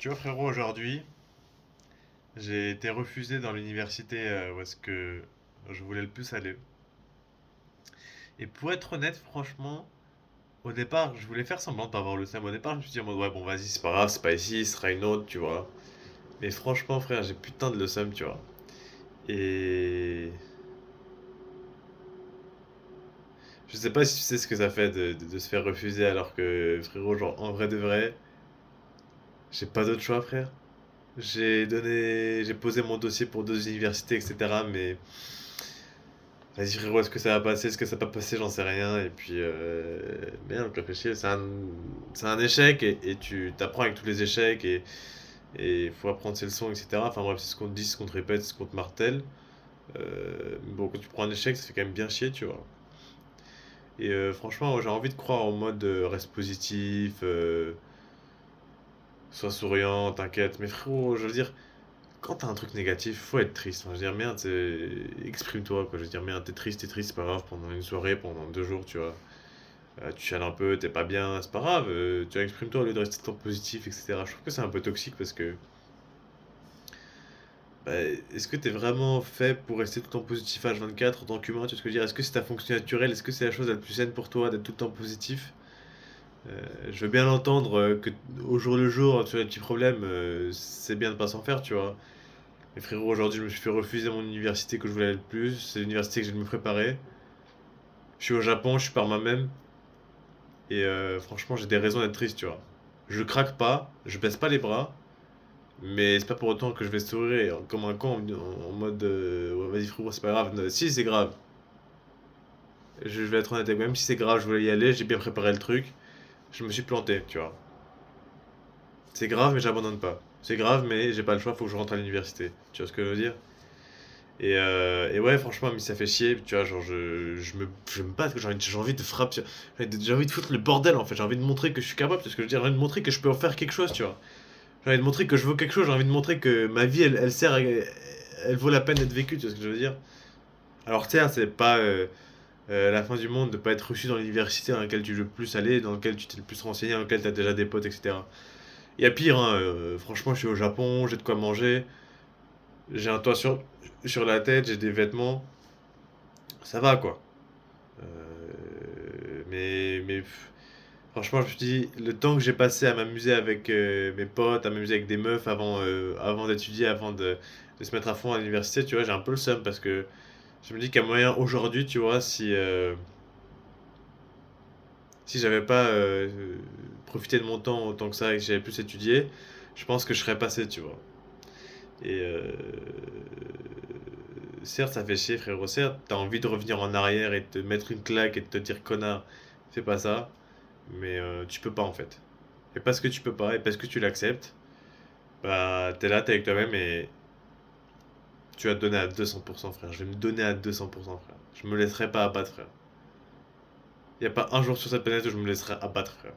Tu vois, frérot, aujourd'hui, j'ai été refusé dans l'université où est-ce que je voulais le plus aller. Et pour être honnête, franchement, au départ, je voulais faire semblant de pas avoir le seum. Au départ, je me suis dit en mode, ouais, bon, vas-y, c'est pas grave, c'est pas ici, ce sera une autre, tu vois. Mais franchement, frère, j'ai putain de le seum, tu vois. Et je sais pas si tu sais ce que ça fait de se faire refuser alors que, frérot, genre, en vrai de vrai, j'ai pas d'autre choix, frère. J'ai posé mon dossier pour deux universités, etc. Mais vas-y frérot, est-ce que ça va passer, est-ce que ça va pas passer, j'en sais rien. Et puis, merde, réfléchis, c'est un échec et tu t'apprends avec tous les échecs et faut apprendre ses leçons, etc. Enfin bref, c'est ce qu'on te dit, c'est ce qu'on te répète, c'est ce qu'on te martèle. Bon, quand tu prends un échec, ça fait quand même bien chier, tu vois. Et franchement, j'ai envie de croire en mode reste positif, sois souriant, t'inquiète. Mais frérot, je veux dire, quand t'as un truc négatif, faut être triste. Enfin, je veux dire, merde, exprime-toi, quoi. Je veux dire, merde, t'es triste, c'est pas grave, pendant une soirée, pendant 2 jours, tu vois. Tu chiales un peu, t'es pas bien, c'est pas grave, tu vois, exprime-toi au lieu de rester tout le temps positif, etc. Je trouve que c'est un peu toxique parce que, bah, est-ce que t'es vraiment fait pour rester tout le temps positif H24 en tant qu'humain, tu vois ce que je veux dire? Est-ce que c'est ta fonction naturelle? Est-ce que c'est la chose la plus saine pour toi d'être tout le temps positif? Je veux bien l'entendre que au jour le jour, tu as des petits problèmes, c'est bien de pas s'en faire, tu vois. Mais frérot, aujourd'hui, je me suis fait refuser mon université que je voulais aller le plus. C'est l'université que je viens de me préparer. Je suis au Japon, je suis par moi-même. Et franchement, j'ai des raisons d'être triste, tu vois. Je craque pas, je baisse pas les bras. Mais c'est pas pour autant que je vais sourire comme un con en mode ouais, vas-y frérot, c'est pas grave. Non, si, c'est grave. Je vais être honnête avec moi. Même si c'est grave, je voulais y aller, j'ai bien préparé le truc. Je me suis planté, tu vois. C'est grave, mais j'abandonne pas. C'est grave, mais j'ai pas le choix, faut que je rentre à l'université. Tu vois ce que je veux dire? Et ouais, franchement, mais ça fait chier, tu vois, genre, je me bats, j'ai envie de frapper, j'ai envie de foutre le bordel, en fait, j'ai envie de montrer que je suis capable, parce que je veux dire, j'ai envie de montrer que je peux en faire quelque chose, tu vois. J'ai envie de montrer que je vaux quelque chose, j'ai envie de montrer que ma vie, elle sert, elle vaut la peine d'être vécue, tu vois ce que je veux dire. Alors, certes, c'est pas la fin du monde de pas être reçu dans l'université dans laquelle tu veux le plus aller, dans laquelle tu t'es le plus renseigné, dans laquelle t'as déjà des potes, etc. Il y a pire, hein, franchement, je suis au Japon, j'ai de quoi manger, j'ai un toit sur la tête, j'ai des vêtements, ça va, quoi. Franchement, je me suis dit, le temps que j'ai passé à m'amuser avec mes potes, à m'amuser avec des meufs avant d'étudier, de se mettre à fond à l'université, tu vois, j'ai un peu le seum parce que je me dis qu'il y a moyen aujourd'hui, tu vois, si j'avais pas profité de mon temps autant que ça et que j'avais plus étudié, je pense que je serais passé, tu vois. Et certes, ça fait chier, frérot. Certes, t'as envie de revenir en arrière et de te mettre une claque et de te dire connard, fais pas ça. Mais tu peux pas en fait. Et parce que tu peux pas, et parce que tu l'acceptes, bah t'es là, t'es avec toi-même et tu vas te donner à 200%, frère. Je vais me donner à 200%, frère. Je me laisserai pas abattre, frère. Y a pas un jour sur cette planète où je me laisserai abattre, frère.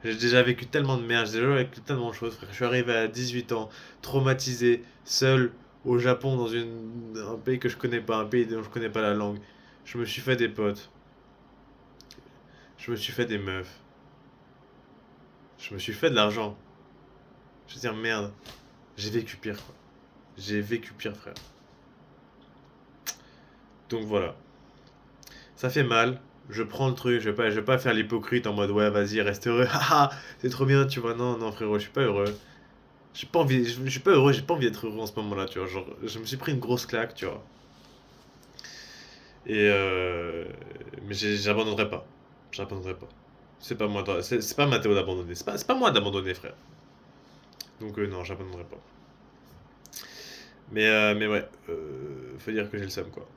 J'ai déjà vécu tellement de merde, j'ai déjà vécu tellement de choses, frère. Je suis arrivé à 18 ans, traumatisé, seul, au Japon, dans un pays que je connais pas, un pays dont je connais pas la langue. Je me suis fait des potes, je me suis fait des meufs, je me suis fait de l'argent. Je veux dire, merde, j'ai vécu pire, quoi. J'ai vécu pire, frère. Donc voilà. Ça fait mal. Je prends le truc. Je vais pas faire l'hypocrite en mode ouais, vas-y, reste heureux. Haha, c'est trop bien, tu vois. Non, non, frérot, je suis pas heureux. J'ai pas envie, je suis pas heureux, j'ai pas envie d'être heureux en ce moment-là, tu vois. Genre, je me suis pris une grosse claque, tu vois. Et mais j'abandonnerai pas. J'abandonnerai pas. C'est pas moi, c'est pas Mathéo d'abandonner. C'est pas moi d'abandonner, frère. Donc non, j'abandonnerai pas. Mais ouais, faut dire que j'ai le seum, quoi.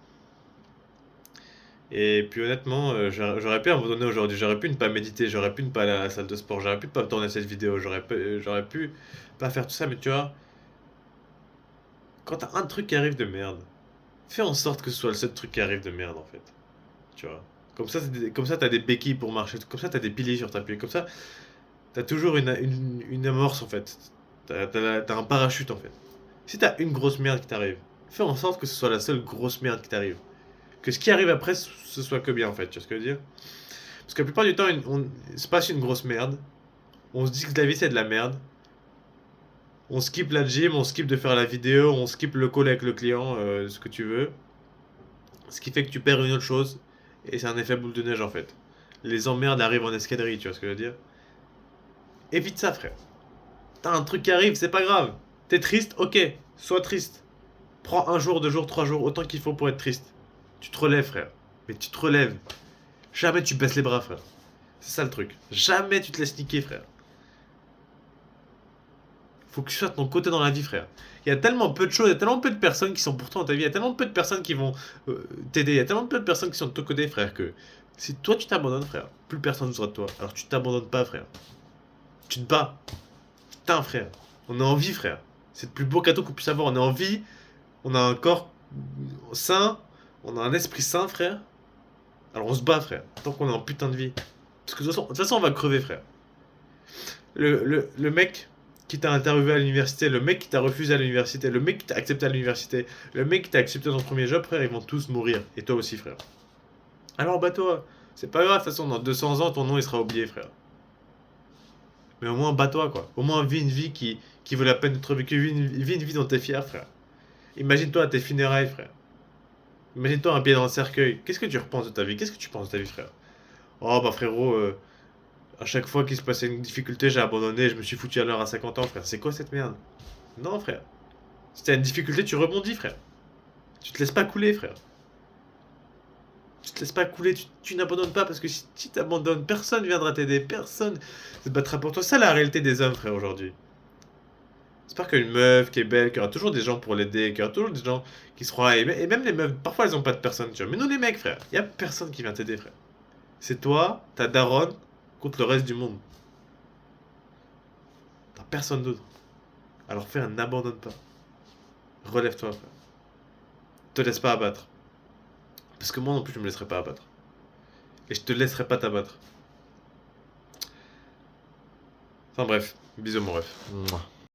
Et puis honnêtement, j'aurais pu abandonner aujourd'hui, j'aurais pu ne pas méditer, j'aurais pu ne pas aller à la salle de sport, j'aurais pu pas tourner cette vidéo, j'aurais pu pas faire tout ça, mais tu vois, quand t'as un truc qui arrive de merde, fais en sorte que ce soit le seul truc qui arrive de merde en fait, tu vois. Comme ça t'as des béquilles pour marcher, comme ça t'as des piliers sur ta pied, comme ça t'as toujours une amorce en fait, t'as un parachute en fait. Si t'as une grosse merde qui t'arrive, fais en sorte que ce soit la seule grosse merde qui t'arrive. Que ce qui arrive après, ce soit que bien en fait, tu vois ce que je veux dire. Parce que la plupart du temps, on se passe une grosse merde. On se dit que la vie c'est de la merde. On skip la gym, on skip de faire la vidéo, on skip le call avec le client, ce que tu veux. Ce qui fait que tu perds une autre chose, et c'est un effet boule de neige en fait. Les emmerdes arrivent en escadrille, tu vois ce que je veux dire? Évite ça, frère. T'as un truc qui arrive, c'est pas grave. T'es triste, ok, sois triste. Prends un jour, 2 jours, 3 jours, autant qu'il faut pour être triste. Tu te relèves, frère. Mais tu te relèves. Jamais tu baisses les bras, frère. C'est ça le truc. Jamais tu te laisses niquer, frère. Faut que tu sois de ton côté dans la vie, frère. Il y a tellement peu de choses, il y a tellement peu de personnes qui sont pourtant dans ta vie, il y a tellement peu de personnes qui vont t'aider, il y a tellement peu de personnes qui sont de ton côté, frère, que si toi tu t'abandonnes, frère, plus personne ne sera de toi. Alors tu t'abandonnes pas, frère. Tu te bats. Putain, frère. On est en vie, frère. C'est le plus beau cadeau qu'on puisse avoir. On est en vie, on a un corps sain, on a un esprit sain, frère. Alors on se bat, frère, tant qu'on est en putain de vie. Parce que de toute façon on va crever, frère. Le mec qui t'a interviewé à l'université, le mec qui t'a refusé à l'université, le mec qui t'a accepté à l'université, le mec qui t'a accepté dans ton premier job, frère, ils vont tous mourir. Et toi aussi, frère. Alors bats-toi. C'est pas grave, de toute façon, dans 200 ans, ton nom il sera oublié, frère. Mais au moins bats-toi, quoi. Au moins vis une vie qui vaut la peine d'être vécue. Vis une vie dont t'es fier, frère. Imagine-toi à tes funérailles, frère. Imagine-toi un pied dans le cercueil. Qu'est-ce que tu repenses de ta vie? Qu'est-ce que tu penses de ta vie, frère? Oh, bah frérot, à chaque fois qu'il se passait une difficulté, j'ai abandonné, je me suis foutu à l'heure à 50 ans, frère. C'est quoi cette merde? Non, frère. Si t'as une difficulté, tu rebondis, frère. Tu te laisses pas couler, frère. Tu te laisses pas couler, tu n'abandonnes pas parce que si t'abandonnes, personne viendra t'aider, personne se battra pour toi. C'est ça la réalité des hommes, frère, aujourd'hui. J'espère qu'une meuf qui est belle, qu'il y aura toujours des gens pour l'aider, qu'il y aura toujours des gens qui seront là. Et même les meufs, parfois elles ont pas de personne, tu vois. Mais nous, les mecs, frère, y a personne qui vient t'aider, frère. C'est toi, ta daronne, contre le reste du monde. T'as personne d'autre. Alors frère, n'abandonne pas. Relève-toi, frère. Te laisse pas abattre. Parce que moi non plus, je me laisserai pas abattre. Et je te laisserai pas t'abattre. Enfin bref, bisous mon ref. Mouah.